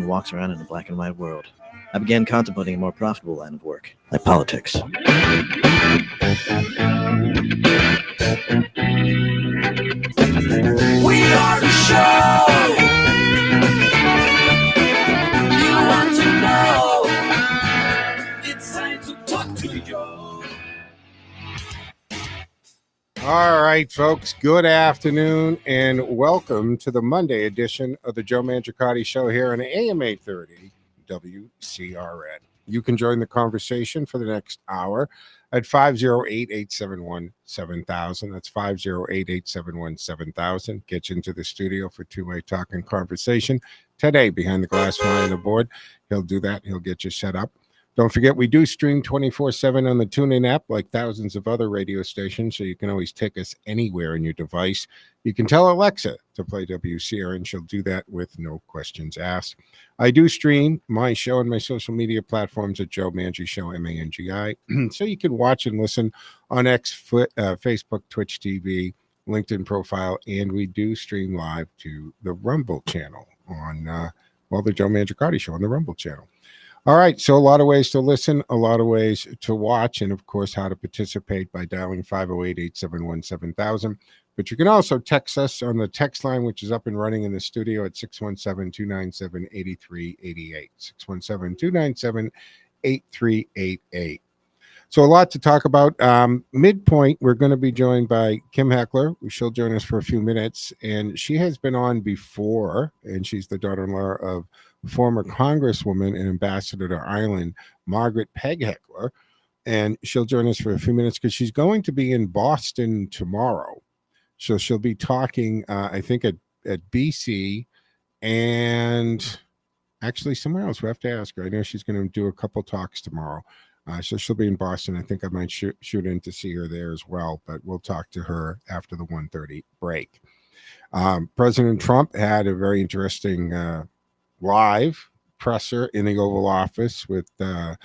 who walks around in a black and white world. I began contemplating a more profitable line of work, like politics. We are the show you want to know. It's time to talk to Joe. All right, folks, good afternoon and welcome to the Monday edition of the Joe Mangiacotti Show here on AM 830 WCRN. You can join the conversation for the next hour at 508-871-7000. That's 508-871-7000. Get you into the studio for two-way talk and conversation today behind the glass behind the board. He'll do that. He'll get you set up. Don't forget, we do stream 24/7 on the TuneIn app like thousands of other radio stations, so you can always take us anywhere on your device. You can tell Alexa to play WCRN. She'll do that with no questions asked. I do stream my show and my social media platforms at Joe Mangi Show, M-A-N-G-I, so you can watch and listen on Facebook, Twitch TV, LinkedIn profile, and we do stream live to the Rumble channel on, the Joe Mangiacotti Show on the Rumble channel. All right, so a lot of ways to listen, a lot of ways to watch, and of course, how to participate by dialing 508-871-7000. But you can also text us on the text line, which is up and running in the studio at 617-297-8388. 617-297-8388. So a lot to talk about. Midpoint, we're going to be joined by Kim Heckler. She'll join us for a few minutes, and she has been on before, and she's the daughter-in-law of former Congresswoman and Ambassador to Ireland, Margaret Peg Heckler, and she'll join us for a few minutes because she's going to be in Boston tomorrow. So she'll be talking, I think, at BC and actually somewhere else. We have to ask her. I know she's going to do a couple talks tomorrow. So she'll be in Boston. I think I might shoot in to see her there as well, but we'll talk to her after the 1:30 break. President Trump had a very interesting live presser in the Oval Office with the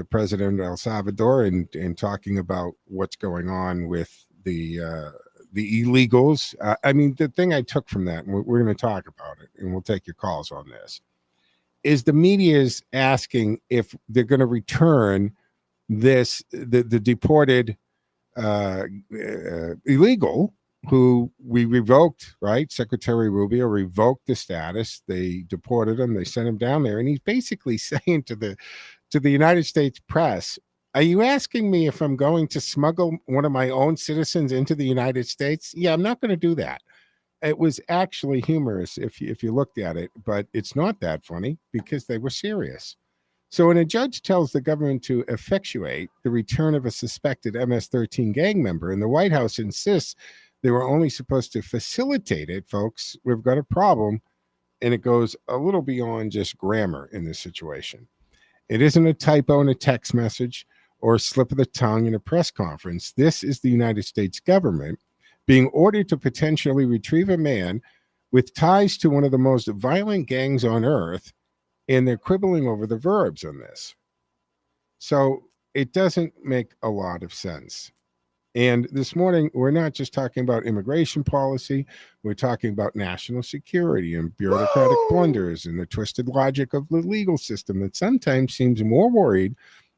president of El Salvador and talking about what's going on with the illegals. I mean, the thing I took from that, and we're going to talk about it, and we'll take your calls on this, is the media is asking if they're going to return the deported illegal who we revoked, right? Secretary Rubio revoked the status. They deported him. They sent him down there. And he's basically saying to the United States press, are you asking me if I'm going to smuggle one of my own citizens into the United States? Yeah, I'm not going to do that. It was actually humorous if you looked at it, but it's not that funny because they were serious. So when a judge tells the government to effectuate the return of a suspected MS-13 gang member and the White House insists they were only supposed to facilitate it, folks, we've got a problem, and it goes a little beyond just grammar in this situation. It isn't a typo in a text message or a slip of the tongue in a press conference. This is the United States government being ordered to potentially retrieve a man with ties to one of the most violent gangs on earth, and they're quibbling over the verbs on this. So it doesn't make a lot of sense. And this morning, we're not just talking about immigration policy. We're talking about national security and bureaucratic blunders and the twisted logic of the legal system that sometimes seems more worried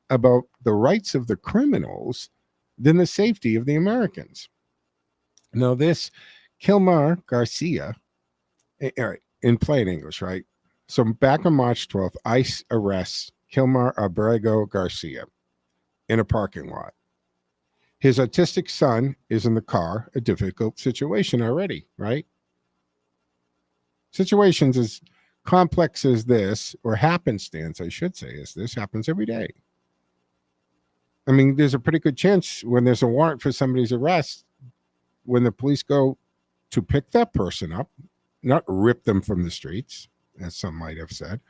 about the rights of the criminals than the safety of the Americans. Now, this Kilmar Garcia, in plain English, right? So back on March 12th, ICE arrests Kilmar Abrego Garcia in a parking lot. His autistic son is in the car, a difficult situation already, right? Situations as complex as this, or happenstance, I should say, as this happens every day. I mean, there's a pretty good chance when there's a warrant for somebody's arrest, when the police go to pick that person up, not rip them from the streets, as some might have said,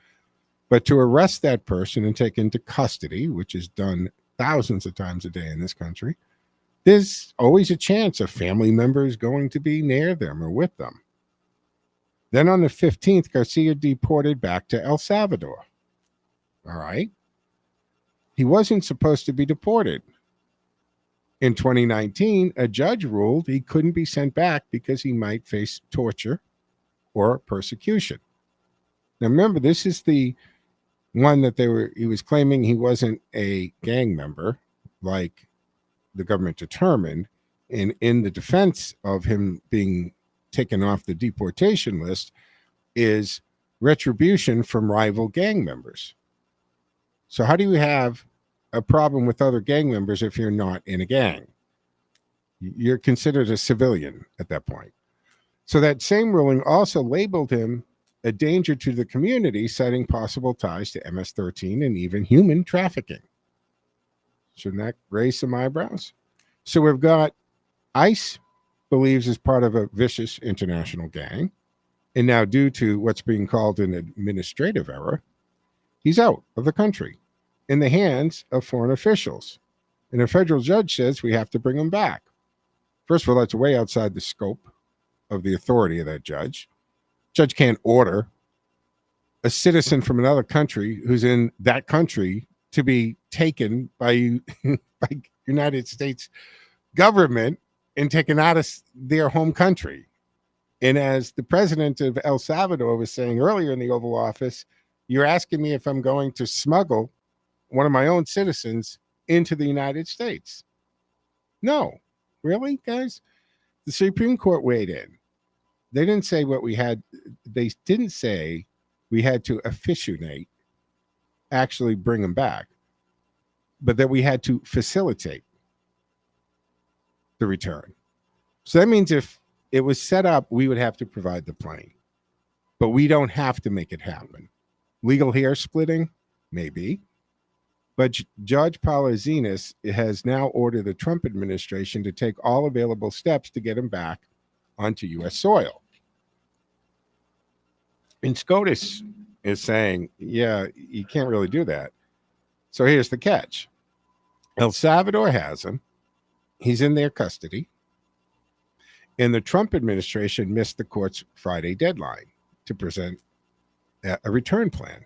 but to arrest that person and take into custody, which is done thousands of times a day in this country, there's always a chance a family member is going to be near them or with them. Then on the 15th, Garcia deported back to El Salvador. All right. He wasn't supposed to be deported. In 2019, a judge ruled he couldn't be sent back because he might face torture or persecution. Now remember, this is the one that he was claiming he wasn't a gang member, like the government determined. And in the defense of him being taken off the deportation list is retribution from rival gang members. So how do you have a problem with other gang members if you're not in a gang? You're considered a civilian at that point. So that same ruling also labeled him a danger to the community, citing possible ties to MS-13 and even human trafficking. Shouldn't that raise some eyebrows? So we've got ICE believes is part of a vicious international gang. And now, due to what's being called an administrative error, he's out of the country in the hands of foreign officials. And a federal judge says we have to bring him back. First of all, that's way outside the scope of the authority of that judge. Judge can't order a citizen from another country who's in that country to be taken by United States government and taken out of their home country. And as the president of El Salvador was saying earlier in the Oval Office, you're asking me if I'm going to smuggle one of my own citizens into the United States. No. Really, guys? The Supreme Court weighed in. They didn't say what we had. They didn't say we had to officiate, actually bring them back, but that we had to facilitate the return. So that means if it was set up, we would have to provide the plane, but we don't have to make it happen. Legal hair splitting, maybe. But Judge Palazinas has now ordered the Trump administration to take all available steps to get him back onto U.S. soil. And SCOTUS is saying, yeah, you can't really do that. So here's the catch. El Salvador has him. He's in their custody. And the Trump administration missed the court's Friday deadline to present a return plan,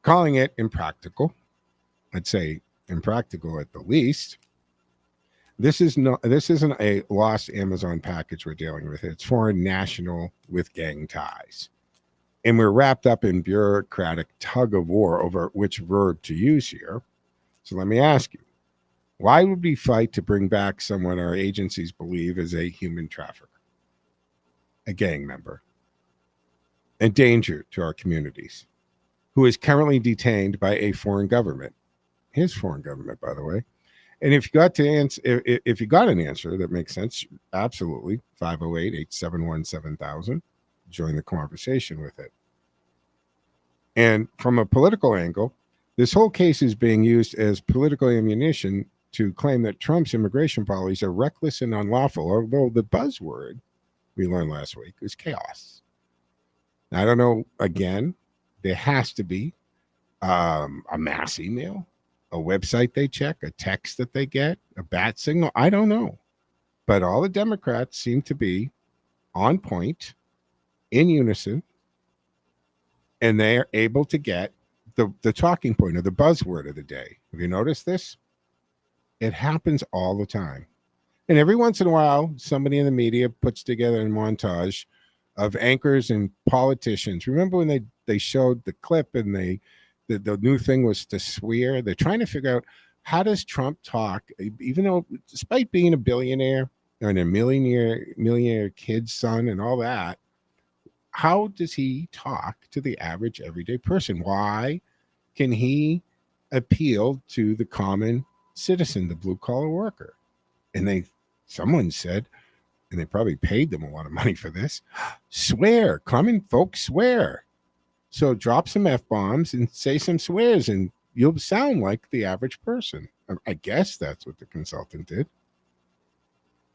calling it impractical. I'd say impractical at the least. This isn't a lost Amazon package we're dealing with. It's foreign national with gang ties. And we're wrapped up in bureaucratic tug of war over which verb to use here. So let me ask you, why would we fight to bring back someone our agencies believe is a human trafficker, a gang member, a danger to our communities, who is currently detained by a foreign government? His foreign government, by the way. And if you got if you got an answer that makes sense, absolutely. 508-871-7000. Join the conversation with it. And from a political angle, this whole case is being used as political ammunition to claim that Trump's immigration policies are reckless and unlawful, although the buzzword we learned last week was chaos. Now, I don't know, again, there has to be a mass email, a website they check, a text that they get, a bat signal. I don't know. But all the Democrats seem to be on point, in unison, and they are able to get the talking point or the buzzword of the day. Have you noticed this? It happens all the time. And every once in a while, somebody in the media puts together a montage of anchors and politicians. Remember when they showed the clip and the new thing was to swear? They're trying to figure out, how does Trump talk, even though despite being a billionaire and a millionaire kid's son and all that, how does he talk to the average everyday person? Why can he appeal to the common citizen, the blue collar worker? And someone said, and they probably paid them a lot of money for this, swear, common folks swear. So drop some F-bombs and say some swears and you'll sound like the average person. I guess that's what the consultant did.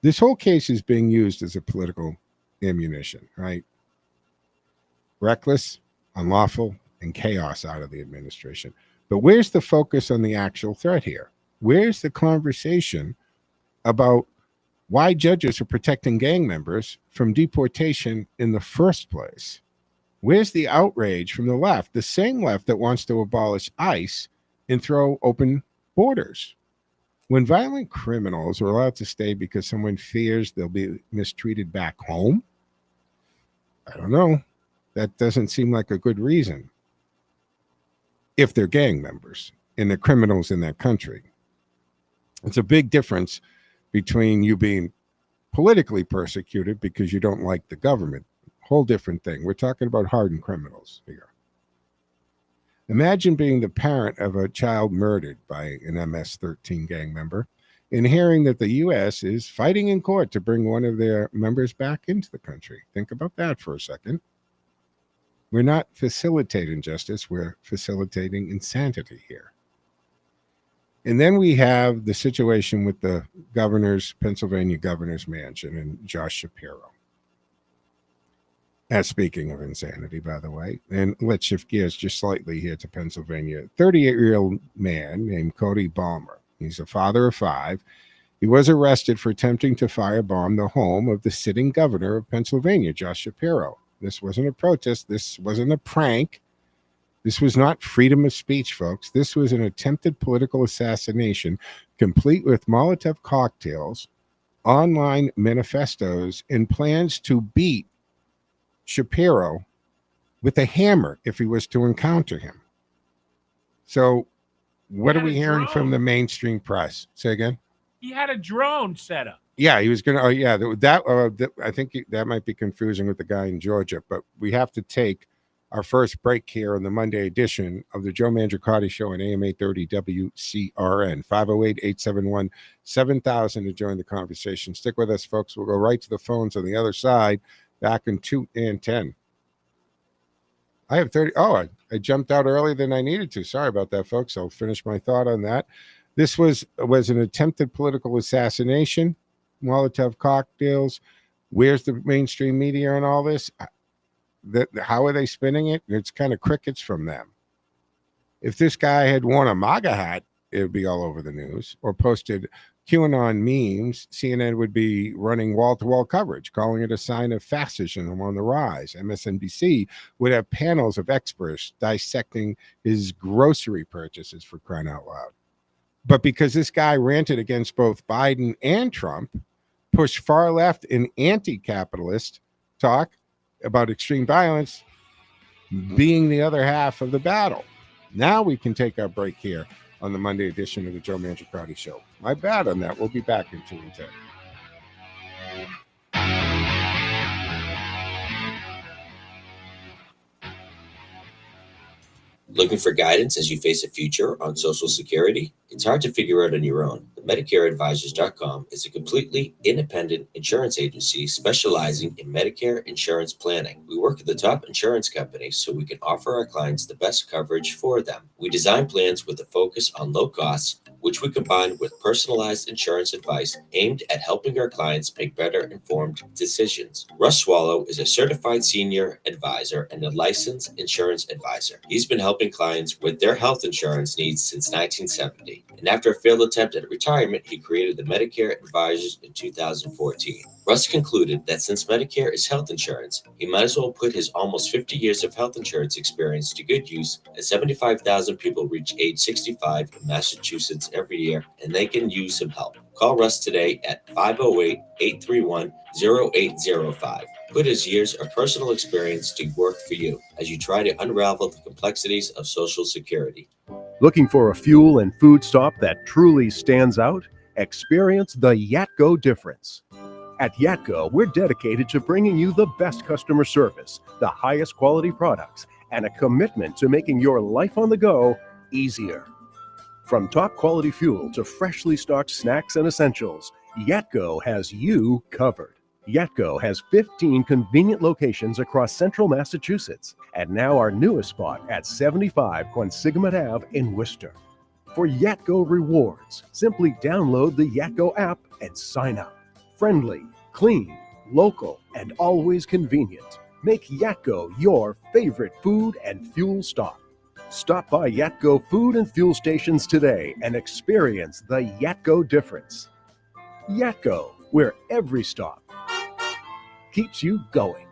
This whole case is being used as a political ammunition, right? Reckless, unlawful, and chaos out of the administration. But where's the focus on the actual threat here? Where's the conversation about why judges are protecting gang members from deportation in the first place? Where's the outrage from the left, the same left that wants to abolish ICE and throw open borders? When violent criminals are allowed to stay because someone fears they'll be mistreated back home, I don't know. That doesn't seem like a good reason if they're gang members and they're criminals in that country. It's a big difference between you being politically persecuted because you don't like the government. Whole different thing. We're talking about hardened criminals here. Imagine being the parent of a child murdered by an MS-13 gang member and hearing that the U.S. is fighting in court to bring one of their members back into the country. Think about that for a second. We're not facilitating justice. We're facilitating insanity here. And then we have the situation with the Pennsylvania governor's mansion and Josh Shapiro. Speaking of insanity, by the way, and let's shift gears just slightly here to Pennsylvania. 38-year-old man named Cody Balmer. He's a father of 5. He was arrested for attempting to firebomb the home of the sitting governor of Pennsylvania, Josh Shapiro. This wasn't a protest. This wasn't a prank. This was not freedom of speech, folks. This was an attempted political assassination, complete with Molotov cocktails, online manifestos, and plans to beat Shapiro with a hammer if he was to encounter him. So what are we hearing from the mainstream press? Say again? He had a drone set up. Yeah, he was going to. Oh, yeah, I think that might be confusing with the guy in Georgia, but we have to take our first break here on the Monday edition of the Joe Mangiacotti Show on AM 830 WCRN. 508-871-7000 to join the conversation. Stick with us, folks. We'll go right to the phones on the other side. Back in 2 and 10. I have 30. Oh, I jumped out earlier than I needed to. Sorry about that, folks. I'll finish my thought on that. This was an attempted political assassination, Molotov cocktails. Where's the mainstream media on all this? How are they spinning it? It's kind of crickets from them. If this guy had worn a MAGA hat, it would be all over the news, or posted QAnon memes, CNN would be running wall-to-wall coverage, calling it a sign of fascism on the rise. MSNBC would have panels of experts dissecting his grocery purchases, for crying out loud. But because this guy ranted against both Biden and Trump, pushed far left and anti-capitalist talk about extreme violence being the other half of the battle. Now we can take our break here on the Monday edition of the Joe Mangiacotti Show. My bad on that. We'll be back in 2 and 10. Looking for guidance as you face a future on Social Security? It's hard to figure out on your own. MedicareAdvisors.com is a completely independent insurance agency specializing in Medicare insurance planning. We work with the top insurance companies so we can offer our clients the best coverage for them. We design plans with a focus on low costs, which we combine with personalized insurance advice aimed at helping our clients make better informed decisions. Russ Swallow is a certified senior advisor and a licensed insurance advisor. He's been helping clients with their health insurance needs since 1970. And after a failed attempt at retirement, he created the Medicare Advisors in 2014. Russ concluded that since Medicare is health insurance, he might as well put his almost 50 years of health insurance experience to good use, as 75,000 people reach age 65 in Massachusetts every year, and they can use some help. Call Russ today at 508-831-0805. Put his years of personal experience to work for you as you try to unravel the complexities of Social Security. Looking for a fuel and food stop that truly stands out? Experience the Yatco difference. At Yatco, we're dedicated to bringing you the best customer service, the highest quality products, and a commitment to making your life on the go easier. From top quality fuel to freshly stocked snacks and essentials, Yatco has you covered. Yatco has 15 convenient locations across central Massachusetts, and now our newest spot at 75 Quonsigamut Ave in Worcester. For Yatco rewards, simply download the Yatco app and sign up. Friendly, clean, local, and always convenient. Make Yatco your favorite food and fuel stop. Stop by Yatco food and fuel stations today and experience the Yatco difference. Yatco, where every stop keeps you going.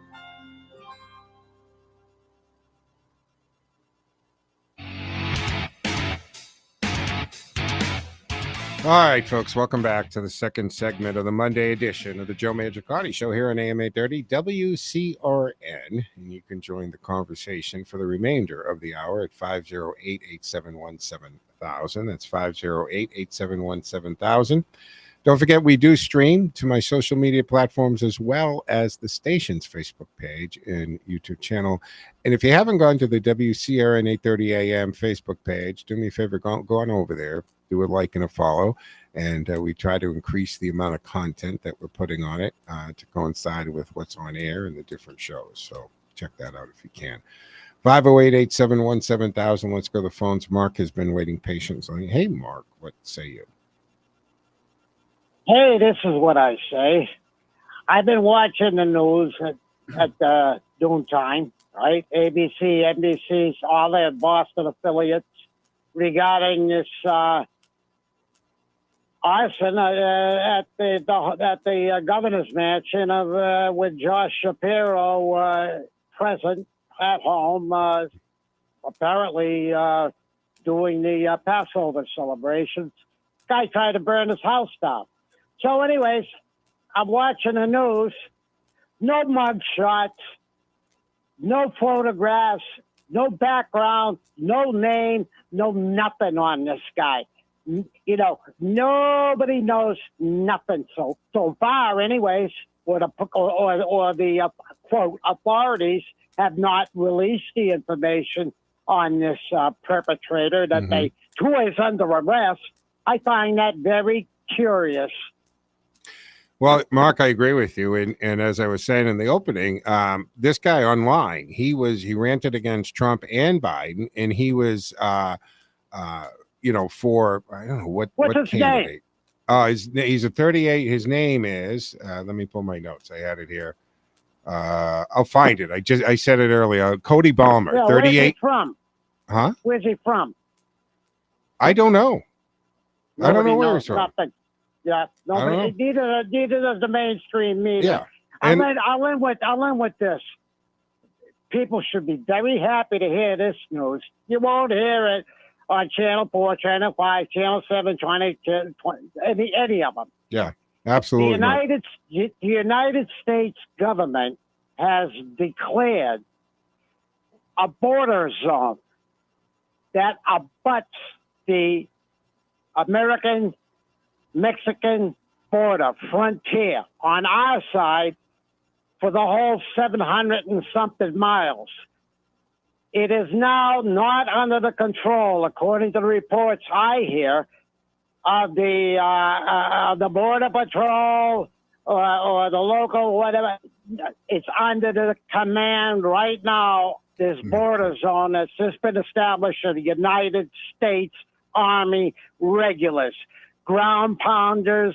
All right, folks, welcome back to the second segment of the Monday edition of the Joe Mangiacotti Show here on AM 830 WCRN. And you can join the conversation for the remainder of the hour at 508-871-7000. That's 508-871-7000. Don't forget, we do stream to my social media platforms as well as the station's Facebook page and YouTube channel. And if you haven't gone to the WCRN 830 AM Facebook page, do me a favor, go on over there, do a like and a follow. And we try to increase the amount of content that we're putting on it to coincide with what's on air and the different shows. So check that out if you can. 508-871-7000. Let's go to the phones. Mark has been waiting patiently. Hey, Mark, what say you? Hey, this is what I say. I've been watching the news at noon time, right? ABC, NBC, all their Boston affiliates regarding this arson at the governor's mansion of with Josh Shapiro present at home, apparently doing the Passover celebrations. Guy tried to burn his house down. So anyways, I'm watching the news. No mug shots, no photographs, no background, no name, no nothing on this guy. You know, nobody knows nothing so far anyways, or the quote, authorities have not released the information on this perpetrator that who is under arrest. I find that very curious. Well, Mark, I agree with you. And as I was saying in the opening, this guy online, he ranted against Trump and Biden, and he was, for, I don't know what his candidate. He's a 38. His name is, let me pull my notes. I had it here. I'll find it. I said it earlier. Cody Balmer, Yeah, 38. where's he from? Huh? Where's he from? I don't know. I don't know where knows he's from. nothing. Yeah, nobody. Neither does the mainstream media. Yeah, I'll end with this. People should be very happy to hear this news. You won't hear it on Channel 4, Channel 5, Channel 7, 20, any of them. Yeah, absolutely. The United States government has declared a border zone that abuts the American-Mexican border frontier on our side for the whole 700 and something miles. It is now not under the control, according to the reports I hear, of the Border Patrol or the local whatever. It's under the command right now, this border zone that's just been established of the United States Army regulars, ground pounders,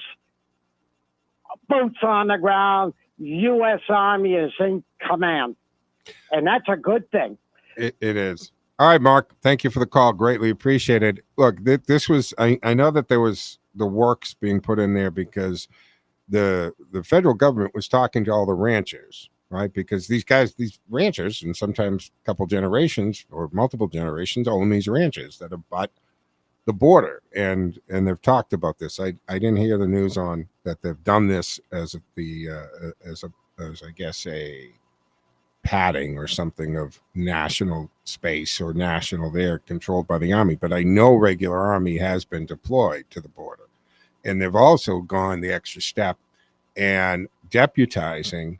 boots on the ground. U.S. Army is in command, and that's a good thing. It is. All right, Mark, thank you for the call. Greatly appreciated. Look, this was, I know that there was the works being put in there because the federal government was talking to all the ranchers, right? Because these ranchers, and sometimes a couple generations or multiple generations own these ranches that abut the border, and they've talked about this. I didn't hear the news on that they've done this as I guess a padding or something of national space or national there controlled by the Army, but I know regular Army has been deployed to the border, and they've also gone the extra step and deputizing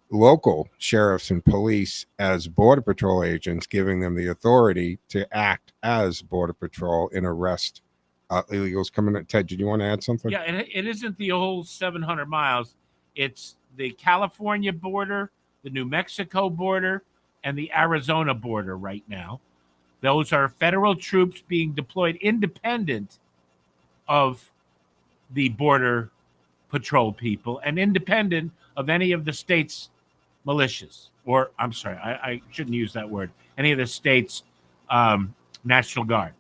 local sheriffs and police as Border Patrol agents, giving them the authority to act as Border Patrol and arrest illegals coming in. Ted, did you want to add something? Yeah, it isn't the whole 700 miles. It's the California border, the New Mexico border, and the Arizona border right now. Those are federal troops being deployed independent of the Border Patrol people and independent of any of the state's militias, or I'm sorry, I shouldn't use that word, any of the state's National Guard.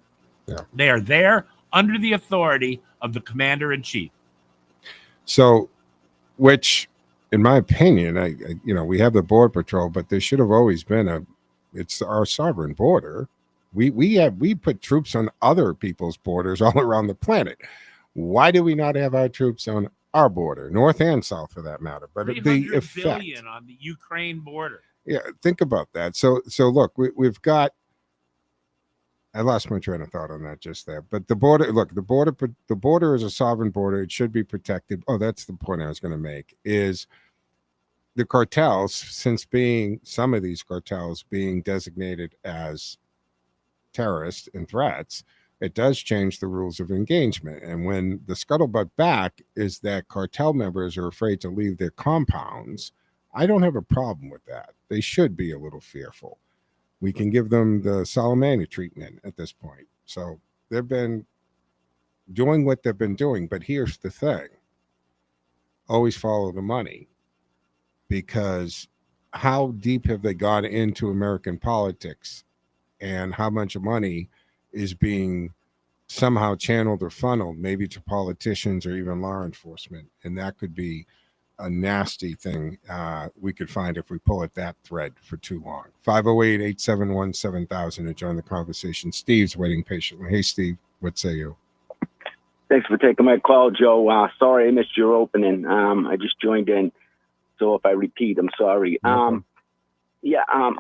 Yeah. They are there under the authority of the commander-in-chief. So, which, in my opinion, we have the Border Patrol, but there should have always been it's our sovereign border. We put troops on other people's borders all around the planet. Why do we not have our troops on our border, north and south for that matter? But the 300 effect, billion on the Ukraine border. yeah, think about that. So look, we've got. I lost my train of thought on that just there. But the border, look, the border is a sovereign border. It should be protected. Oh, that's the point I was going to make. Is the cartels, since being some of these cartels being designated as terrorists and threats, it does change the rules of engagement. And when the scuttlebutt back is that cartel members are afraid to leave their compounds, I don't have a problem with that. They should be a little fearful. We can give them the Soleimani treatment at this point. So they've been doing what they've been doing. But here's the thing. Always follow the money. Because how deep have they gone into American politics, and how much money is being somehow channeled or funneled maybe to politicians or even law enforcement? And that could be a nasty thing we could find if we pull at that thread for too long. 508-871-7000 to join the conversation. Steve's waiting patiently. Hey, Steve, what say you? Thanks for taking my call, Joe. Sorry I missed your opening. I just joined in, so if I repeat, I'm sorry.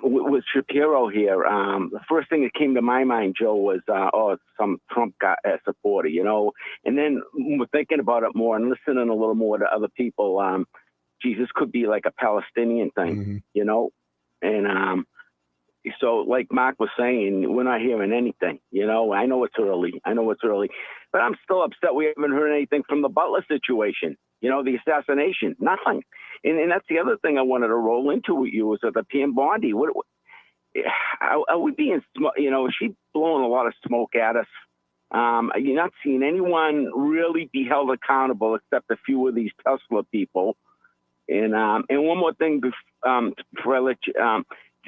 With Shapiro here, the first thing that came to my mind, Joe, was some Trump guy, supporter, you know. And then we're thinking about it more and listening a little more to other people. This could be like a Palestinian thing, you know. And so, like Mark was saying, we're not hearing anything, you know. I know it's early, but I'm still upset we haven't heard anything from the Butler situation. You know, the assassination, nothing. And that's the other thing I wanted to roll into with you, is that the Pam Bondi. Are we being, you know, is she blowing a lot of smoke at us? You're not seeing anyone really be held accountable except a few of these Tesla people. And one more thing before I let you,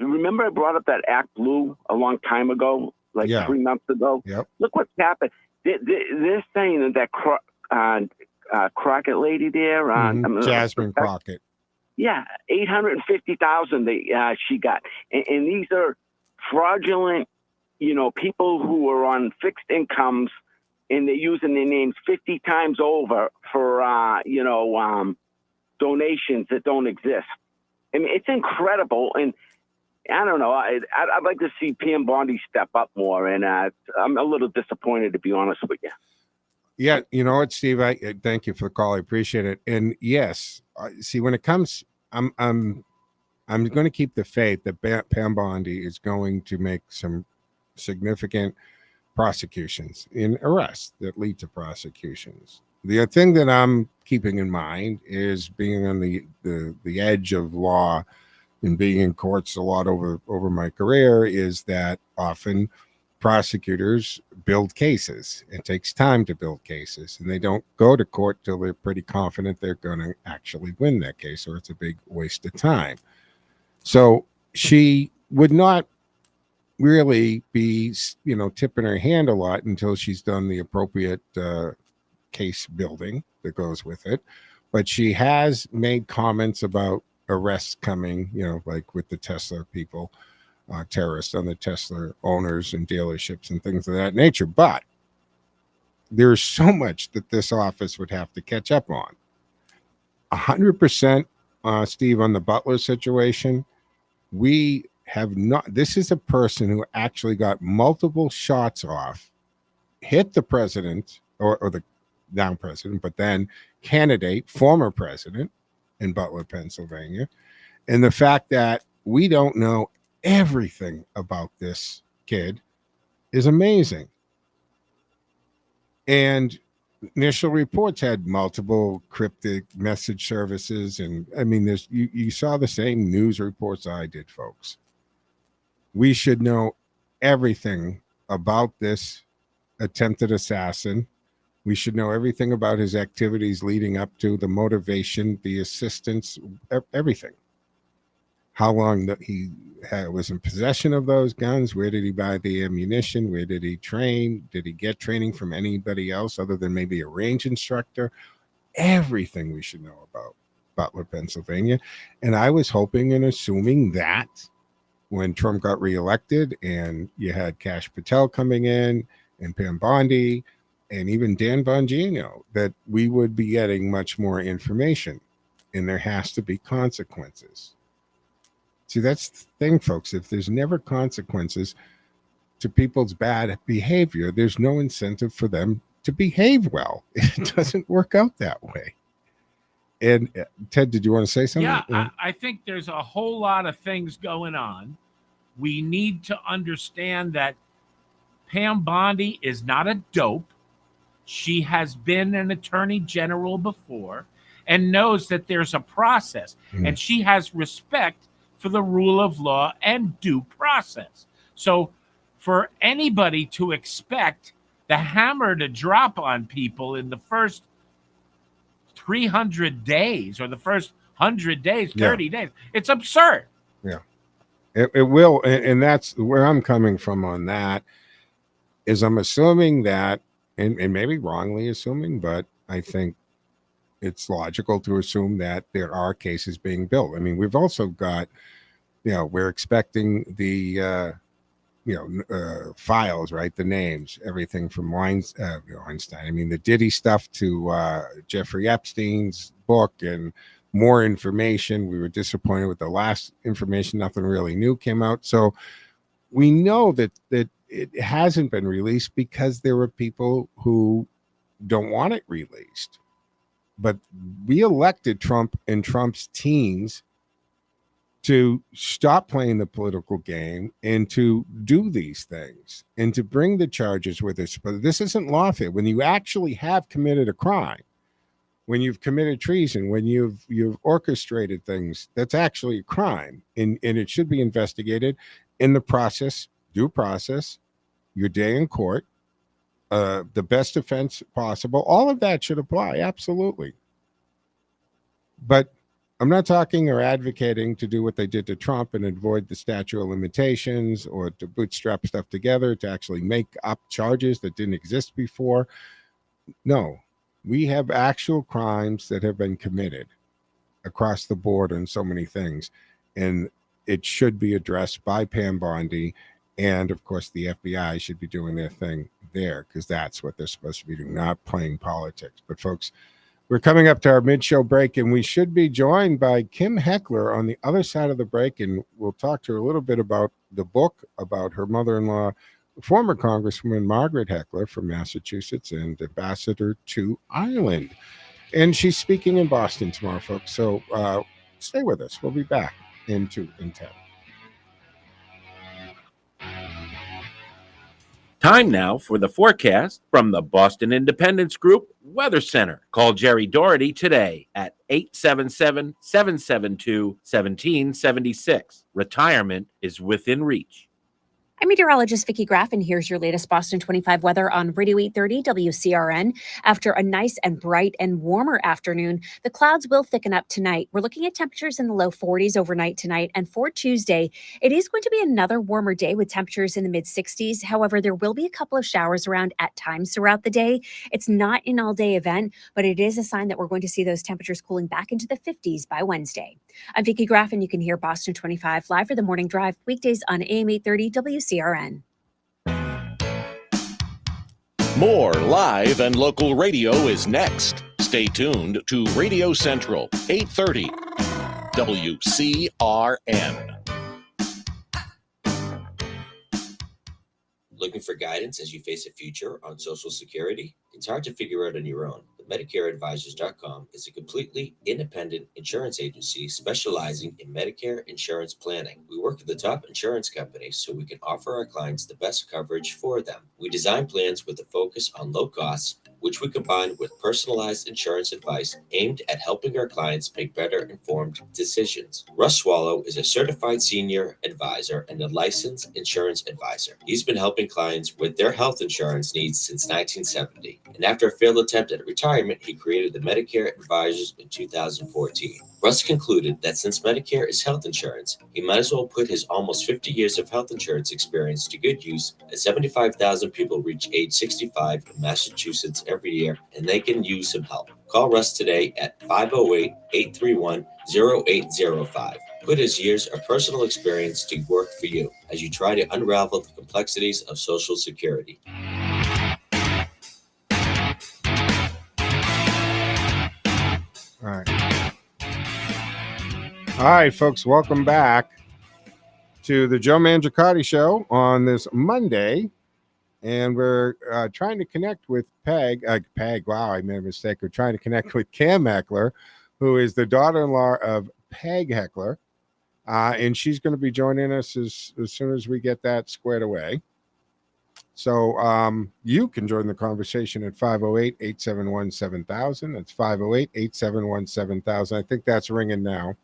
remember I brought up that Act Blue a long time ago, 3 months ago? Yep. Look what's happened. They're saying that Crockett lady there, Jasmine Crockett. Yeah, $850,000 she got, and these are fraudulent, you know, people who are on fixed incomes, and they're using their names 50 times over for donations that don't exist. I mean, it's incredible, and I don't know. I'd like to see Pam Bondi step up more, and I'm a little disappointed, to be honest with you. Yeah, you know what, Steve? I thank you for the call. I appreciate it. And yes, see, when it comes, I'm going to keep the faith that Pam Bondi is going to make some significant prosecutions and arrests that lead to prosecutions. The thing that I'm keeping in mind is being on the edge of law and being in courts a lot over my career is that often prosecutors build cases. It takes time to build cases, and they don't go to court till they're pretty confident they're going to actually win that case, or it's a big waste of time. So she would not really be, you know, tipping her hand a lot until she's done the appropriate case building that goes with it. But she has made comments about arrests coming, you know, like with the Tesla people. Terrorists on the Tesla owners and dealerships and things of that nature. But there's so much that this office would have to catch up on. 100%, Steve, on the Butler situation, we have not. This is a person who actually got multiple shots off, hit the president or the now president, but then candidate, former president in Butler, Pennsylvania. And the fact that we don't know everything about this kid is amazing. And initial reports had multiple cryptic message services. And I mean, you saw the same news reports I did, folks. We should know everything about this attempted assassin. We should know everything about his activities leading up to the motivation, the assistance, everything. How long that he was in possession of those guns, where did he buy the ammunition, where did he train, did he get training from anybody else other than maybe a range instructor? Everything we should know about Butler, Pennsylvania. And I was hoping and assuming that when Trump got reelected and you had Kash Patel coming in and Pam Bondi, and even Dan Bongino that we would be getting much more information, and there has to be consequences. See, that's the thing, folks. If there's never consequences to people's bad behavior, there's no incentive for them to behave well. It doesn't work out that way. And Ted, did you want to say something? Yeah, I think there's a whole lot of things going on. We need to understand that Pam Bondi is not a dope. She has been an attorney general before and knows that there's a process, and she has respect for the rule of law and due process. So for anybody to expect the hammer to drop on people in the first 300 days or the first 100 days, 30 days, it's absurd. Yeah, it will. And that's where I'm coming from on that, is I'm assuming that, and maybe wrongly assuming, but I think it's logical to assume that there are cases being built. I mean, we've also got, we're expecting the, files, right? The names, everything from Weinstein. I mean, the Diddy stuff to Jeffrey Epstein's book and more information. We were disappointed with the last information. Nothing really new came out. So we know that it hasn't been released because there were people who don't want it released. But we elected Trump and Trump's teams to stop playing the political game and to do these things and to bring the charges with us. But this isn't lawfare. When you actually have committed a crime, when you've committed treason, when you've orchestrated things, that's actually a crime, and it should be investigated in the process, due process, your day in court, the best defense possible. All of that should apply, absolutely. But I'm not talking or advocating to do what they did to Trump and avoid the statute of limitations or to bootstrap stuff together to actually make up charges that didn't exist before. No, we have actual crimes that have been committed across the board on so many things, and it should be addressed by Pam Bondi, and of course the FBI should be doing their thing there, because that's what they're supposed to be doing, not playing politics. But folks, we're coming up to our mid-show break, and we should be joined by Kim Heckler on the other side of the break, and we'll talk to her a little bit about the book about her mother-in-law, former Congresswoman Margaret Heckler from Massachusetts and ambassador to Ireland. And she's speaking in Boston tomorrow, folks. So stay with us. We'll be back in 2 and 10. Time now for the forecast from the Boston Independence Group Weather Center. Call Jerry Doherty today at 877-772-1776. Retirement is within reach. I'm meteorologist Vicki Graff, and here's your latest Boston 25 weather on Radio 830 WCRN. After a nice and bright and warmer afternoon, the clouds will thicken up tonight. We're looking at temperatures in the low 40s overnight tonight, and for Tuesday, it is going to be another warmer day with temperatures in the mid-60s. However, there will be a couple of showers around at times throughout the day. It's not an all-day event, but it is a sign that we're going to see those temperatures cooling back into the 50s by Wednesday. I'm Vicki Graff, and you can hear Boston 25 live for the morning drive weekdays on AM 830 WCRN. More live and local radio is next. Stay tuned to Radio Central, 830 WCRN. Looking for guidance as you face a future on Social Security? It's hard to figure out on your own. MedicareAdvisors.com is a completely independent insurance agency specializing in Medicare insurance planning. We work with the top insurance companies so we can offer our clients the best coverage for them. We design plans with a focus on low costs, which we combine with personalized insurance advice aimed at helping our clients make better informed decisions. Russ Swallow is a certified senior advisor and a licensed insurance advisor. He's been helping clients with their health insurance needs since 1970. And after a failed attempt at retirement, he created the Medicare Advisors in 2014. Russ concluded that since Medicare is health insurance, he might as well put his almost 50 years of health insurance experience to good use, as 75,000 people reach age 65 in Massachusetts every year, and they can use some help. Call Russ today at 508-831-0805. Put his years of personal experience to work for you as you try to unravel the complexities of Social Security. All right, folks, welcome back to the Joe Mangiacotti Show on this Monday. And we're trying to connect with Peg. Wow, I made a mistake. We're trying to connect with Cam Heckler, who is the daughter-in-law of Peg Heckler. And she's going to be joining us as soon as we get that squared away. So you can join the conversation at 508-871-7000. That's 508-871-7000. I think that's ringing now.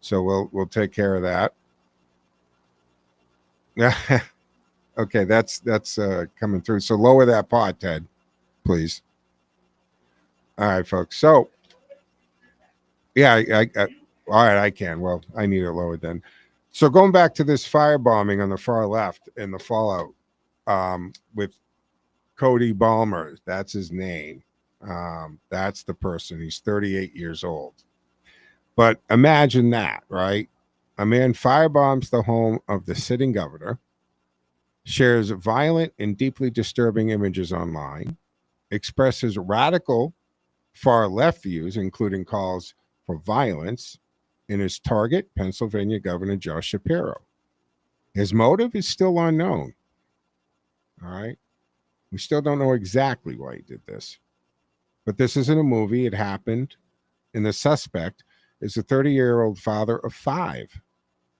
So we'll take care of that. Okay, that's coming through. So lower that pod, Ted, please. All right, folks. So yeah, I all right, I can. Well, I need it lowered then. So going back to this firebombing on the far left and the fallout with Cody Balmer, that's his name. That's the person. He's 38 years old. But imagine that, right? A man firebombs the home of the sitting governor, shares violent and deeply disturbing images online, expresses radical far left views, including calls for violence, in his target, Pennsylvania Governor Josh Shapiro. His motive is still unknown. All right. We still don't know exactly why he did this. But this isn't a movie. It happened. And the suspect is a 30-year-old father of 5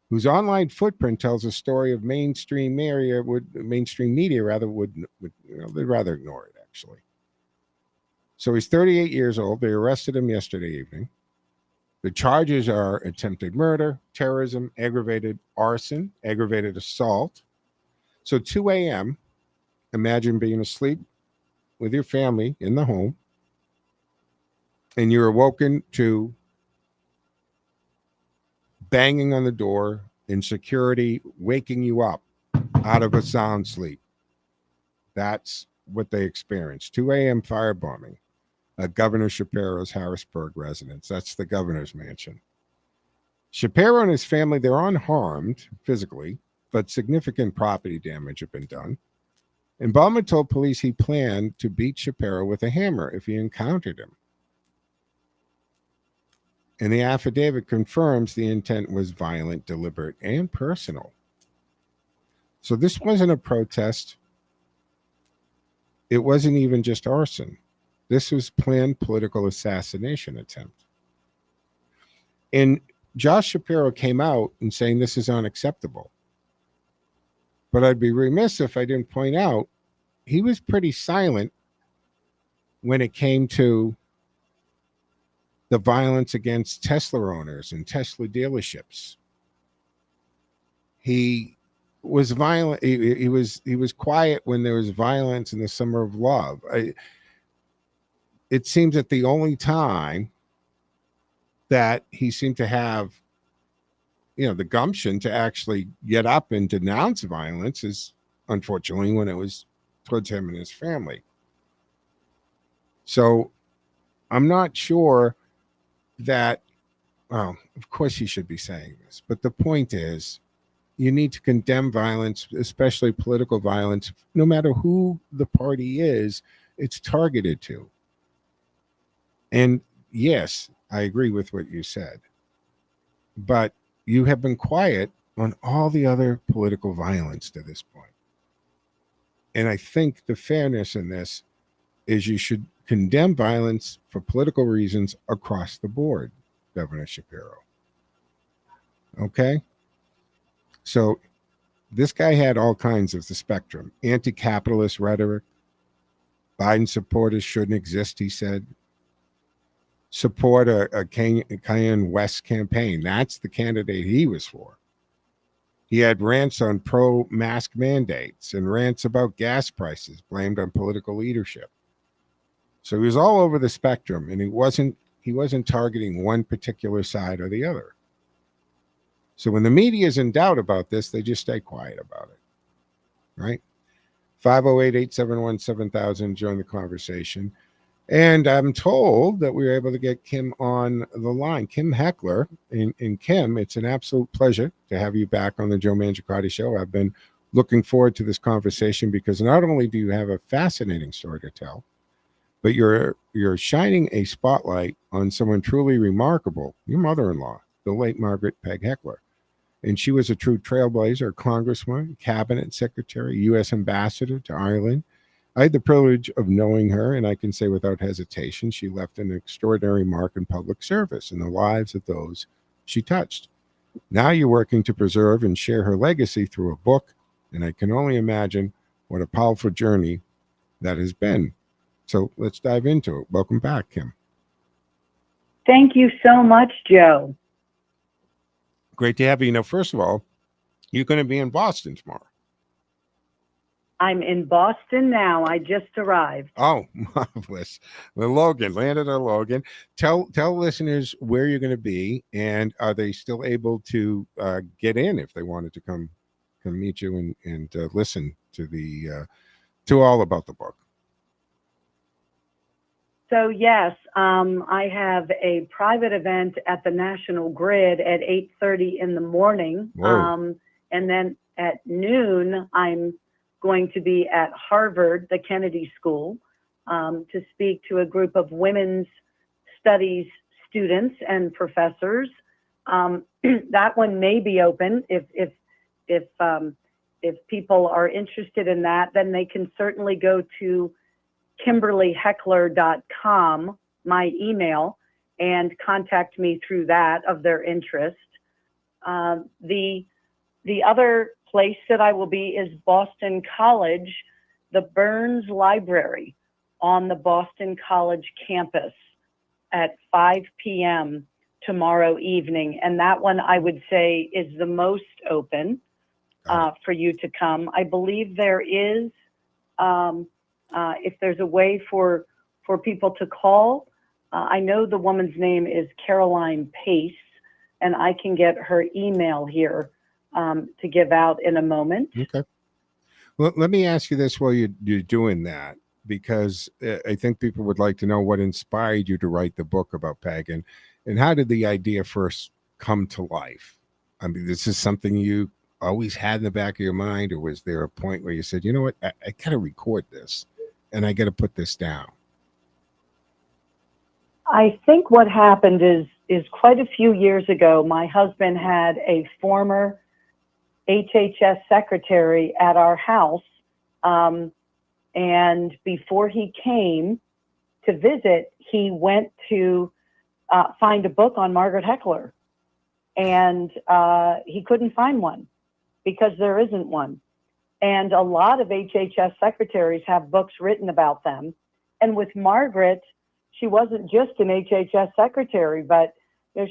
whose online footprint tells a story of mainstream media would they'd rather ignore it, actually. So he's 38 years old. They arrested him yesterday evening. The charges are attempted murder, terrorism, aggravated arson, aggravated assault. So 2 a.m., imagine being asleep with your family in the home, and you're awoken to banging on the door and security waking you up out of a sound sleep. That's what they experienced. 2 a.m. firebombing at Governor Shapiro's Harrisburg residence. That's the governor's mansion. Shapiro and his family, they're unharmed physically, but significant property damage had been done. And Bowman told police he planned to beat Shapiro with a hammer if he encountered him. And the affidavit confirms the intent was violent, deliberate, and personal. So this wasn't a protest. It wasn't even just arson. This was planned political assassination attempt. And Josh Shapiro came out and saying this is unacceptable. But I'd be remiss if I didn't point out he was pretty silent when it came to the violence against Tesla owners and Tesla dealerships. He was violent. He was quiet when there was violence in the Summer of Love. It seems that the only time that he seemed to have, the gumption to actually get up and denounce violence is, unfortunately, when it was towards him and his family. So I'm not sure that, well, of course he should be saying this, but the point is you need to condemn violence, especially political violence, no matter who the party is it's targeted to. And yes, I agree with what you said, but you have been quiet on all the other political violence to this point. And I think the fairness in this is you should condemn violence for political reasons across the board, Governor Shapiro. Okay? So this guy had all kinds of the spectrum. Anti-capitalist rhetoric. Biden supporters shouldn't exist, he said. Support a Kanye West campaign. That's the candidate he was for. He had rants on pro-mask mandates and rants about gas prices blamed on political leadership. So he was all over the spectrum, and he wasn't targeting one particular side or the other. So when the media is in doubt about this, they just stay quiet about it, right? 508-871-7000, join the conversation. And I'm told that we were able to get Kim on the line. Kim Heckler. And Kim, it's an absolute pleasure to have you back on the Joe Mangiacotti Show. I've been looking forward to this conversation because not only do you have a fascinating story to tell, but you're shining a spotlight on someone truly remarkable, your mother-in-law. the late Margaret Peg Heckler. And she was a true trailblazer, a congresswoman, cabinet secretary, U.S. ambassador to Ireland. I had the privilege of knowing her, and I can say without hesitation, she left an extraordinary mark in public service in the lives of those she touched. Now you're working to preserve and share her legacy through a book, and I can only imagine what a powerful journey that has been. So let's dive into it. Welcome back, Kim. Thank you so much, Joe. Great to have you. Now, first of all, you're going to be in Boston tomorrow. I'm in Boston now. I just arrived. Oh, marvelous. The Logan, landed at Logan. Tell listeners where you're going to be, and are they still able to get in if they wanted to come meet you and listen to all about the book? So yes, I have a private event at the National Grid at 8:30 in the morning. And then at noon, I'm going to be at Harvard, the Kennedy School, to speak to a group of women's studies students and professors. That one may be open if people are interested in that. Then they can certainly go to KimberlyHeckler.com, my email, and contact me through that of their interest. The other place that I will be is Boston College, the Burns Library on the Boston College campus at 5 p.m. tomorrow evening. And that one I would say is the most open for you to come. I believe there is, if there's a way for people to call, I know the woman's name is Caroline Pace, and I can get her email here to give out in a moment. Okay. Well, let me ask you this while you're doing that, because I think people would like to know what inspired you to write the book about Peg, and how did the idea first come to life? I mean, this is something you always had in the back of your mind, or was there a point where you said, you know what, I got to record this and I got to put this down? I think what happened is quite a few years ago, my husband had a former HHS secretary at our house. And before he came to visit, he went to find a book on Margaret Heckler. And he couldn't find one because there isn't one. And a lot of HHS secretaries have books written about them. And with Margaret, she wasn't just an HHS secretary, but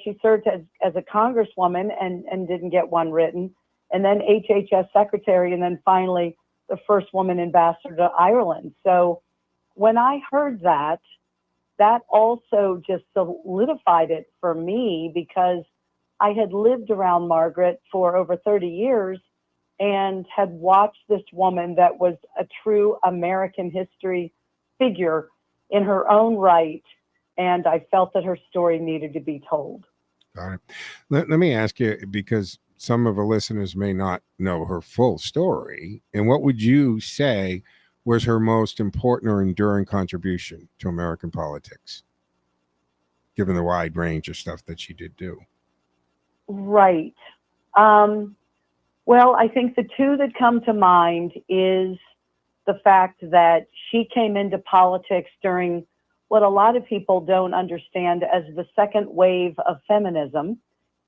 she served as a congresswoman and didn't get one written. And then HHS secretary, and then finally the first woman ambassador to Ireland. So when I heard that also just solidified it for me, because I had lived around Margaret for over 30 years and had watched this woman that was a true American history figure in her own right. And I felt that her story needed to be told. Got it. Let me ask you, because some of the listeners may not know her full story, and what would you say was her most important or enduring contribution to American politics, given the wide range of stuff that she did do? Right. Well, I think the two that come to mind is the fact that she came into politics during what a lot of people don't understand as the second wave of feminism,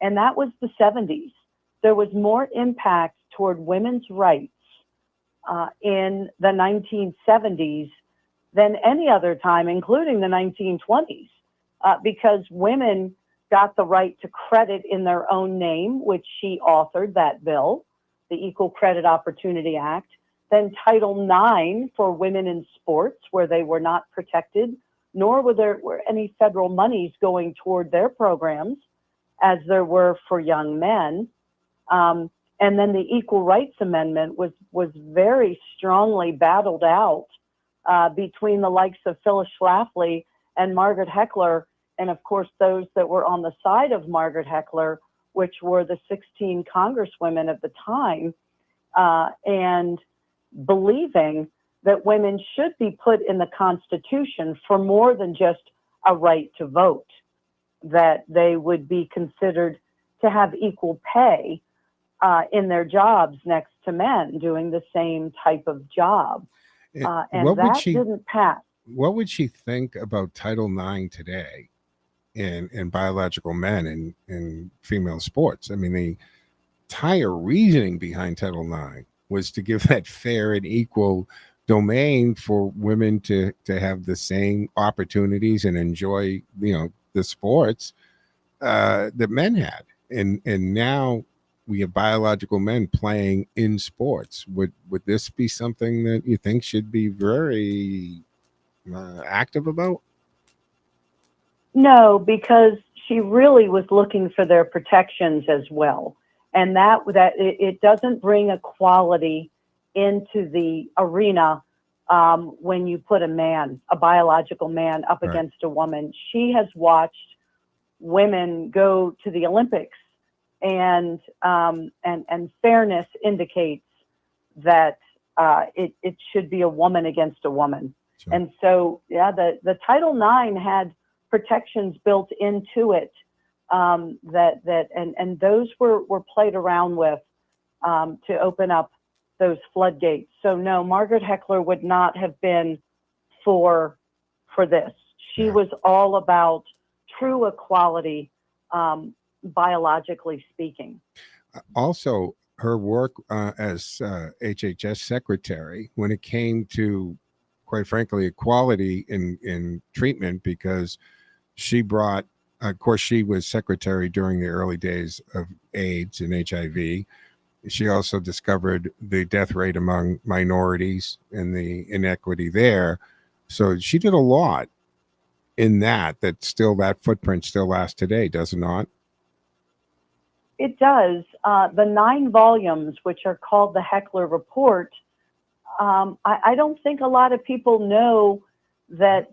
and that was the 70s. There was more impact toward women's rights in the 1970s than any other time, including the 1920s, because women got the right to credit in their own name, which she authored that bill, the Equal Credit Opportunity Act. Then Title IX for women in sports, where they were not protected, nor were there any federal monies going toward their programs as there were for young men. And then the Equal Rights Amendment was very strongly battled out between the likes of Phyllis Schlafly and Margaret Heckler, and of course those that were on the side of Margaret Heckler, which were the 16 congresswomen at the time, and believing that women should be put in the Constitution for more than just a right to vote, that they would be considered to have equal pay in their jobs next to men doing the same type of job. And that didn't pass. What would she think about Title IX today in biological men in female sports? I mean, the entire reasoning behind Title IX was to give that fair and equal domain for women to have the same opportunities and enjoy, the sports that men had. And now we have biological men playing in sports. Would this be something that you think should be very active about? No, because she really was looking for their protections as well. And that it doesn't bring equality into the arena when you put a biological man up against a woman. She has watched women go to the Olympics, and fairness indicates that it should be a woman against a woman. Sure. And so, the Title IX had protections built into it that those were played around with to open up those floodgates. So no, Margaret Heckler would not have been for this. She was all about true equality, biologically speaking. Also, her work as HHS secretary when it came to, quite frankly, equality in treatment, because she brought, of course, she was secretary during the early days of AIDS and HIV. She also discovered the death rate among minorities and the inequity there. So she did a lot in that footprint still lasts today, does it not? It does. The 9 volumes, which are called the Heckler Report, I don't think a lot of people know that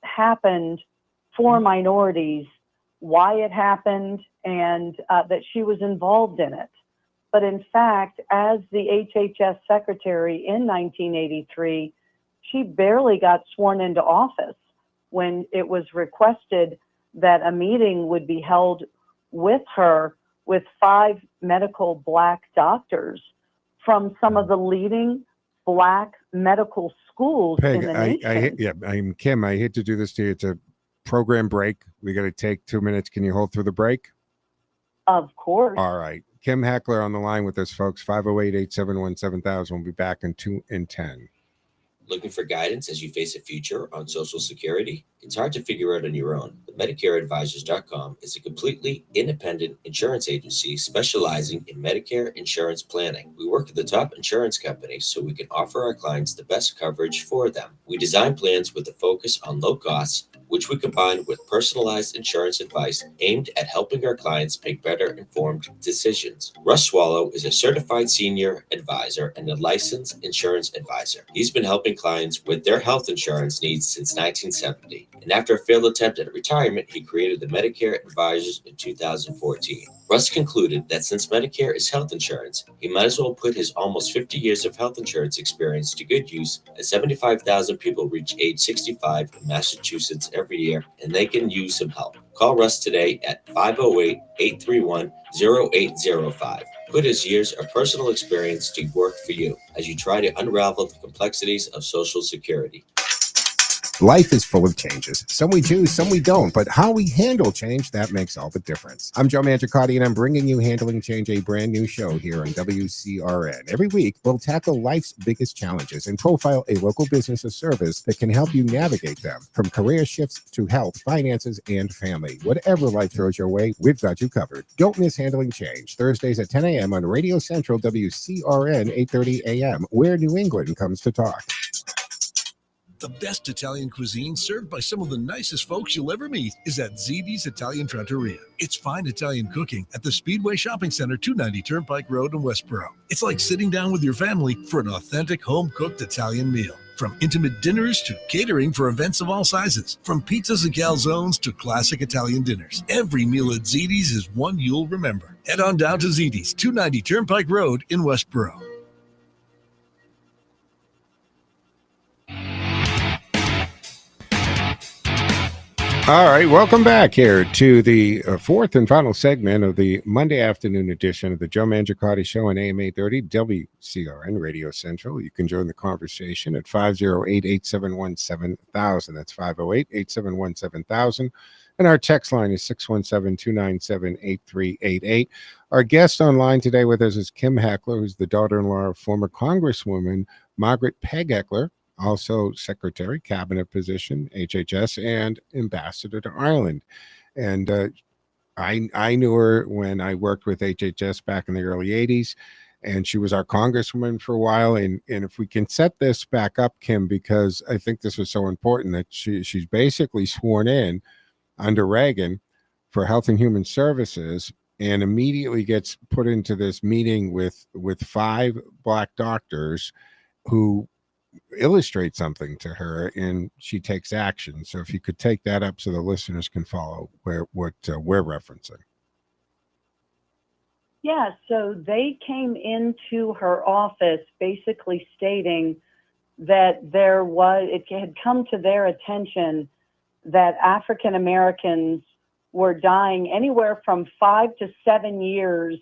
happened for minorities, why it happened, and that she was involved in it. But in fact, as the HHS secretary in 1983, she barely got sworn into office when it was requested that a meeting would be held with her with 5 medical Black doctors from some of the leading Black medical schools Peg, in the nation. I'm Kim. I hate to do this to you. It's a program break. We got to take 2 minutes. Can you hold through the break? Of course. All right. Kim Heckler on the line with us, folks. 508-871-7000. We'll be back in 2 and 10. Looking for guidance as you face a future on Social Security? It's hard to figure out on your own. But MedicareAdvisors.com is a completely independent insurance agency specializing in Medicare insurance planning. We work with the top insurance companies so we can offer our clients the best coverage for them. We design plans with a focus on low costs, which we combine with personalized insurance advice aimed at helping our clients make better informed decisions. Russ Swallow is a certified senior advisor and a licensed insurance advisor. He's been helping clients with their health insurance needs since 1970. And after a failed attempt at retirement, he created the Medicare Advisors in 2014. Russ concluded that since Medicare is health insurance, he might as well put his almost 50 years of health insurance experience to good use, as 75,000 people reach age 65 in Massachusetts every year, and they can use some help. Call Russ today at 508-831-0805. Put his years of personal experience to work for you as you try to unravel the complexities of Social Security. Life is full of changes. Some we choose, some we don't. But how we handle change, that makes all the difference. I'm Joe Mangiacotti, and I'm bringing you Handling Change, a brand new show here on WCRN. Every week, we'll tackle life's biggest challenges and profile a local business or service that can help you navigate them. From career shifts to health, finances, and family. Whatever life throws your way, we've got you covered. Don't miss Handling Change. Thursdays at 10 a.m. on Radio Central WCRN 830 a.m., where New England comes to talk. The best Italian cuisine served by some of the nicest folks you'll ever meet is at Ziti's Italian Trattoria. It's fine Italian cooking at the Speedway Shopping Center, 290 Turnpike Road in Westboro. It's like sitting down with your family for an authentic home-cooked Italian meal. From intimate dinners to catering for events of all sizes. From pizzas and calzones to classic Italian dinners. Every meal at Ziti's is one you'll remember. Head on down to Ziti's, 290 Turnpike Road in Westboro. All right, welcome back here to the fourth and final segment of the Monday afternoon edition of the Joe Mangiacotti Show on AM 830 WCRN Radio Central. You can join the conversation at 508-871-7000. That's 508-871-7000. And our text line is 617-297-8388. Our guest online today with us is Kim Heckler, who's the daughter-in-law of former Congresswoman Margaret Peg Heckler, also secretary, cabinet position, HHS, and ambassador to Ireland. And I knew her when I worked with HHS back in the early 80s, and she was our congresswoman for a while. And if we can set this back up, Kim, because I think this was so important that she's basically sworn in under Reagan for Health and Human Services, and immediately gets put into this meeting with 5 Black doctors who illustrate something to her, and she takes action. So if you could take that up so the listeners can follow what we're referencing. Yeah, so they came into her office basically stating that it had come to their attention that African Americans were dying anywhere from 5 to 7 years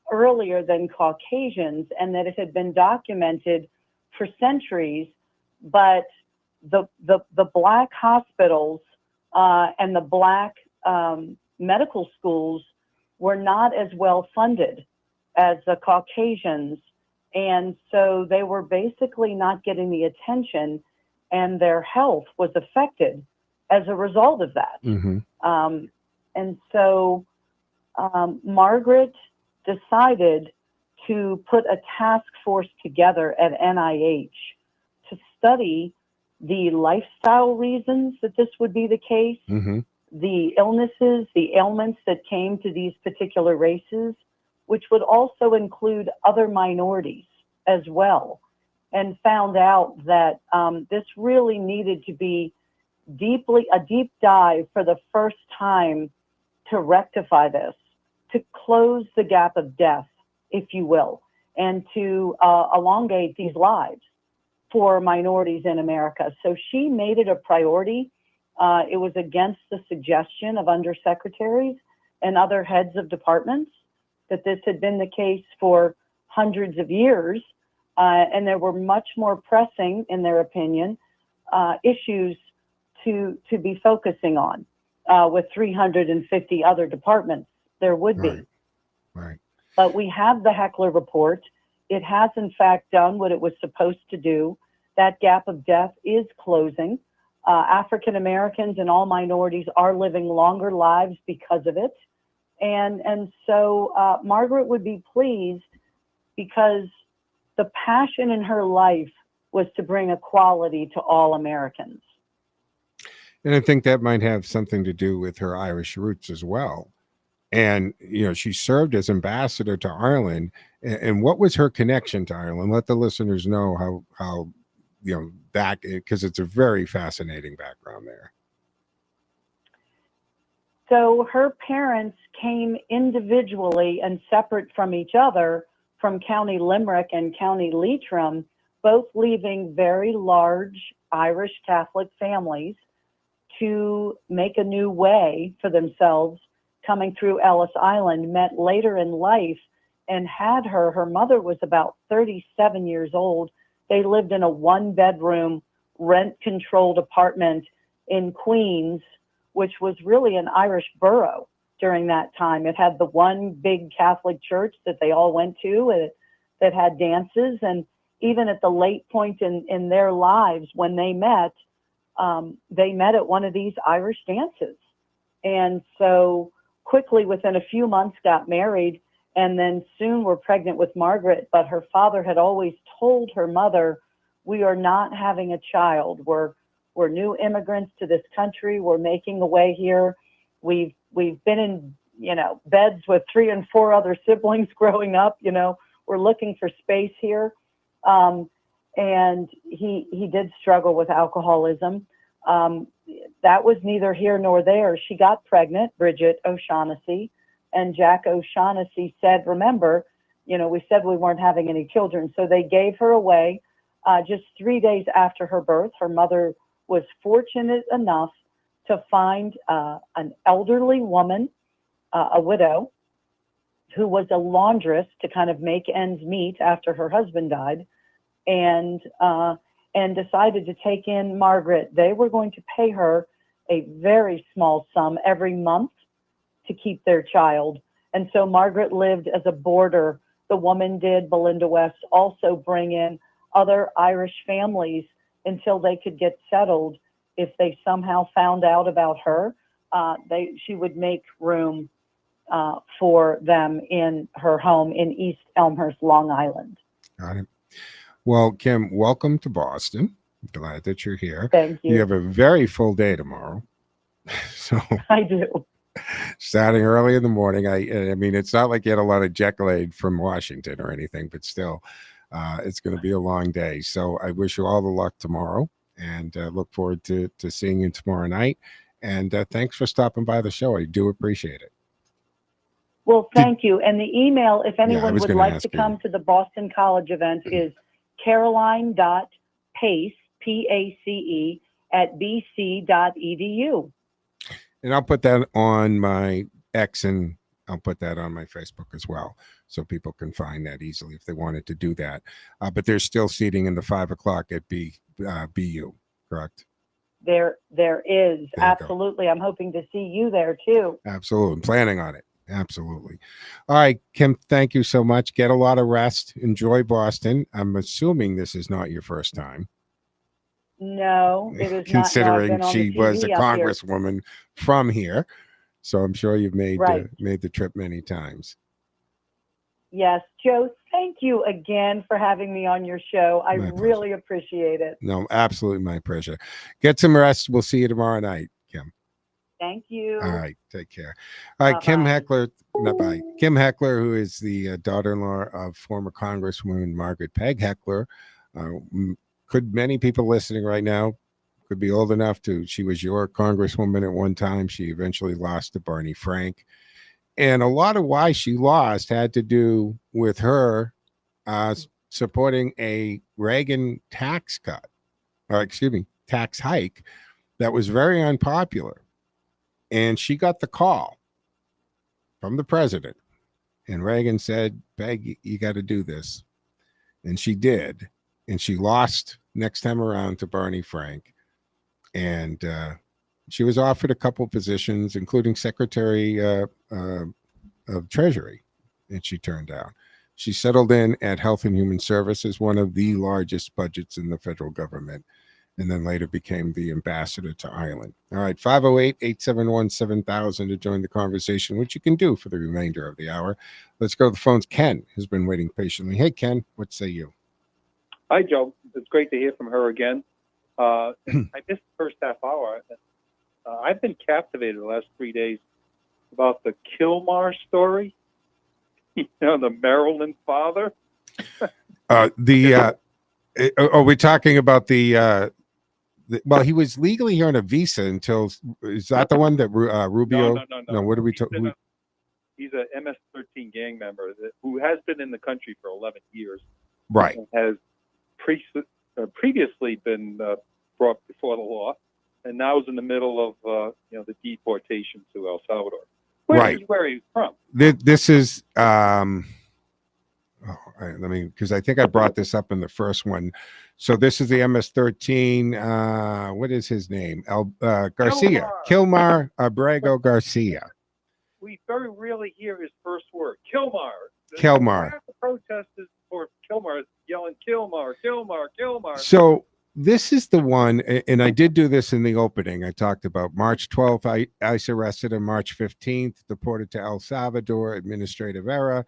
earlier than Caucasians, and that it had been documented for centuries, but the Black hospitals and the Black medical schools were not as well funded as the Caucasians, and so they were basically not getting the attention, and their health was affected as a result of that. Mm-hmm. And so Margaret decided to put a task force together at NIH to study the lifestyle reasons that this would be the case, Mm-hmm. the illnesses, the ailments that came to these particular races, which would also include other minorities as well, and found out that this really needed to be a deep dive for the first time to rectify this, to close the gap of death, if you will, and to elongate these lives for minorities in America. So she made it a priority. It was against the suggestion of undersecretaries and other heads of departments that this had been the case for hundreds of years, and there were much more pressing, in their opinion, issues to be focusing on with 350 other departments. There would be. Right. But we have the Heckler report. It has, in fact, done what it was supposed to do. That gap of death is closing. African Americans and all minorities are living longer lives because of it. And so Margaret would be pleased because the passion in her life was to bring equality to all Americans. And I think that might have something to do with her Irish roots as well. And, she served as ambassador to Ireland. And what was her connection to Ireland? Let the listeners know how that, because it's a very fascinating background there. So her parents came individually and separate from each other from County Limerick and County Leitrim, both leaving very large Irish Catholic families to make a new way for themselves coming through Ellis Island, met later in life and had her mother was about 37 years old. They lived in a 1-bedroom rent-controlled apartment in Queens, which was really an Irish borough during that time. It had the one big Catholic church that they all went to that had dances. And even at the late point in their lives when they met at one of these Irish dances. And so quickly, within a few months, got married, and then soon were pregnant with Margaret. But her father had always told her mother, "We are not having a child. We're new immigrants to this country. We're making a way here. We've been in beds with 3 and 4 other siblings growing up. We're looking for space here." And he did struggle with alcoholism. That was neither here nor there. She got pregnant, Bridget O'Shaughnessy, and Jack O'Shaughnessy said, "Remember, we said we weren't having any children." So they gave her away. Just 3 days after her birth, her mother was fortunate enough to find an elderly woman, a widow, who was a laundress to kind of make ends meet after her husband died, and decided to take in Margaret. They were going to pay her a very small sum every month to keep their child. And so Margaret lived as a boarder. The woman did, Belinda West, also bring in other Irish families until they could get settled. If they somehow found out about her, she would make room for them in her home in East Elmhurst, Long Island. Got it. Well, Kim, welcome to Boston. Glad that you're here. Thank you. You have a very full day tomorrow. So I do. Starting early in the morning. I mean, it's not like you had a lot of Jekyll from Washington or anything, but still, it's going to be a long day. So I wish you all the luck tomorrow, and look forward to seeing you tomorrow night. And thanks for stopping by the show. I do appreciate it. Well, thank you. And the email, if anyone was would gonna like ask to you. come to the Boston College event, is caroline.pace, P-A-C-E, at bc.edu. And I'll put that on my X, and I'll put that on my Facebook as well, so people can find that easily if they wanted to do that. But there's still seating in the 5 o'clock at BU, correct? There is, There you go. absolutely. I'm hoping to see you there too. Absolutely. I'm planning on it. Absolutely. All right, Kim, thank you so much. Get a lot of rest. Enjoy Boston. I'm assuming this is not your first time. No, it is not. No, I've Considering been on she the was a TV up here. congresswoman from here. So I'm sure you've made Right. made the trip many times. Yes, Joe, thank you again for having me on your show. I My pleasure. really appreciate it. No, absolutely my pleasure. Get some rest. We'll see you tomorrow night, Kim. Thank you. All right, take care. All right, Kim Bye-bye. Heckler. Bye. Kim Heckler, who is the daughter-in-law of former Congresswoman Margaret Peg Heckler. Could many people listening right now could be old enough to? She was your Congresswoman at one time. She eventually lost to Barney Frank, and a lot of why she lost had to do with her supporting a Reagan tax cut, or excuse me, tax hike that was very unpopular. And she got the call from the president, and Reagan said, Peg, you got to do this. And she did. And she lost next time around to Barney Frank. And she was offered a couple positions, including Secretary of Treasury, and she turned down. She settled in at Health and Human Services, one of the largest budgets in the federal government, and then later became the ambassador to Ireland. All right, 508-871-7000 to join the conversation, which you can do for the remainder of the hour. Let's go to the phones. Ken has been waiting patiently. Hey, Ken, what say you? Hi, Joe. It's great to hear from her again. I missed the first half hour. I've been captivated the last 3 days about the Kilmar story. You know, the Maryland father. Are we talking about well, he was legally here on a visa until, is that the one that Rubio? No. What are we talking? He's a MS-13 gang member who has been in the country for 11 years. Right. And has previously been brought before the law, and now is in the middle of the deportation to El Salvador. Where he's from. This is because I think I brought this up in the first one. So this is the MS-13. What is his name? Garcia. Kilmar Abrego Garcia. We very rarely hear his first word. Kilmar. Kilmar. The protesters for Kilmar yelling Kilmar, Kilmar, Kilmar. So this is the one, and I did do this in the opening. I talked about March 12th, ICE arrested him. March 15th, deported to El Salvador, administrative error.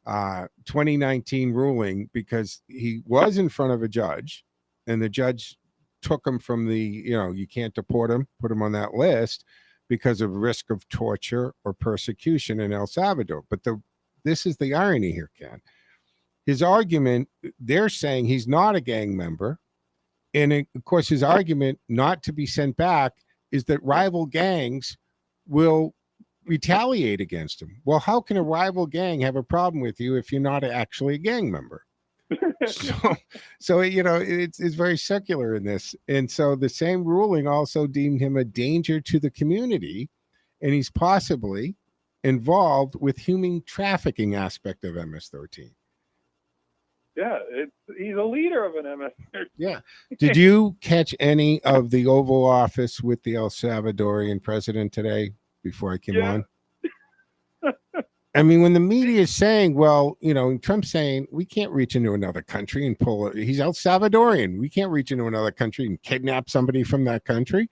2019 ruling, because he was in front of a judge, and the judge took him from you can't deport him, put him on that list because of risk of torture or persecution in El Salvador. But this is the irony here, Ken. His argument, they're saying he's not a gang member. And of course, his argument not to be sent back is that rival gangs will retaliate against him. Well, how can a rival gang have a problem with you if you're not actually a gang member? So it's very circular in this, and so the same ruling also deemed him a danger to the community, and he's possibly involved with human trafficking aspect of MS-13. Yeah, he's a leader of an MS. Yeah. Did you catch any of the Oval Office with the El Salvadorian president today before I came on? I mean, when the media is saying, well, Trump's saying we can't reach into another country and he's El Salvadorian. We can't reach into another country and kidnap somebody from that country.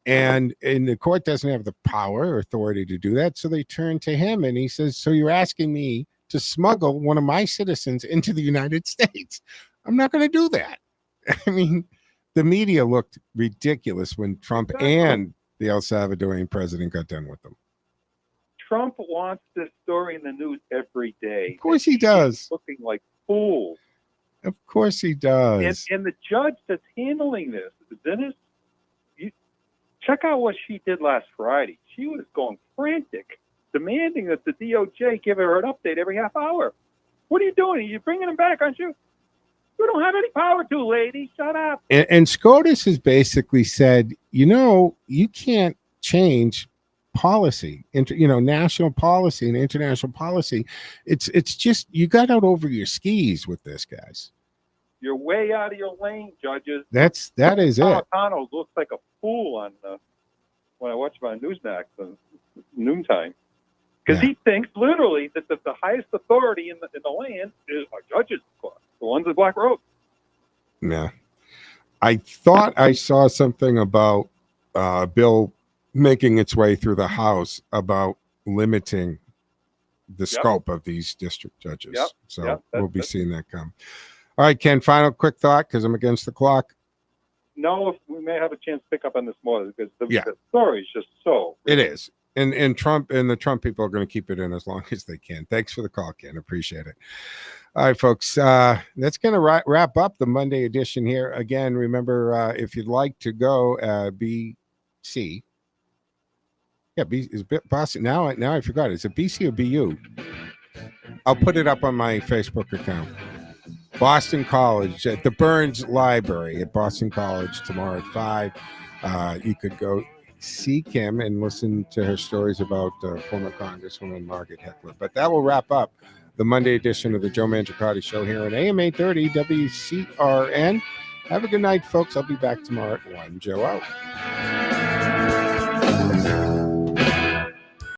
And the court doesn't have the power or authority to do that. So they turn to him and he says, so you're asking me to smuggle one of my citizens into the United States? I'm not going to do that. I mean, the media looked ridiculous when Trump and the El Salvadorian president got done with them. Trump wants this story in the news every day. Of course he does. Looking like fools. Of course he does. And the judge that's handling this, Dennis, check out what she did last Friday. She was going frantic, demanding that the DOJ give her an update every half hour. What are you doing? You're bringing him back, aren't you? You don't have any power to, lady. Shut up. And SCOTUS has basically said, you can't change policy, national policy and international policy. It's just, you got out over your skis with this, guys. You're way out of your lane, judges. That is it. Napolitano looks like a fool on when I watch him on Newsmax noontime, because he thinks literally that the highest authority in the land is our judges, the ones at Black Road. Yeah, I thought I saw something about a bill making its way through the House about limiting the scope of these district judges. So we'll be seeing that come. All right, Ken, final quick thought, because I'm against the clock. No, we may have a chance to pick up on this more, because the story is just so. It is. And Trump and the Trump people are going to keep it in as long as they can. Thanks for the call, Ken. Appreciate it. All right, folks. That's going to wrap up the Monday edition here. Again, remember, if you'd like to go BC. Yeah, B is Boston. Now I forgot. Is it BC or BU? I'll put it up on my Facebook account. Boston College at the Burns Library at Boston College tomorrow at 5. You could go see Kim and listen to her stories about former Congresswoman Margaret Heckler. But that will wrap up the Monday edition of the Joe Mangiacotti Show here on AM 830 WCRN. Have a good night, folks. I'll be back tomorrow at 1. Joe out.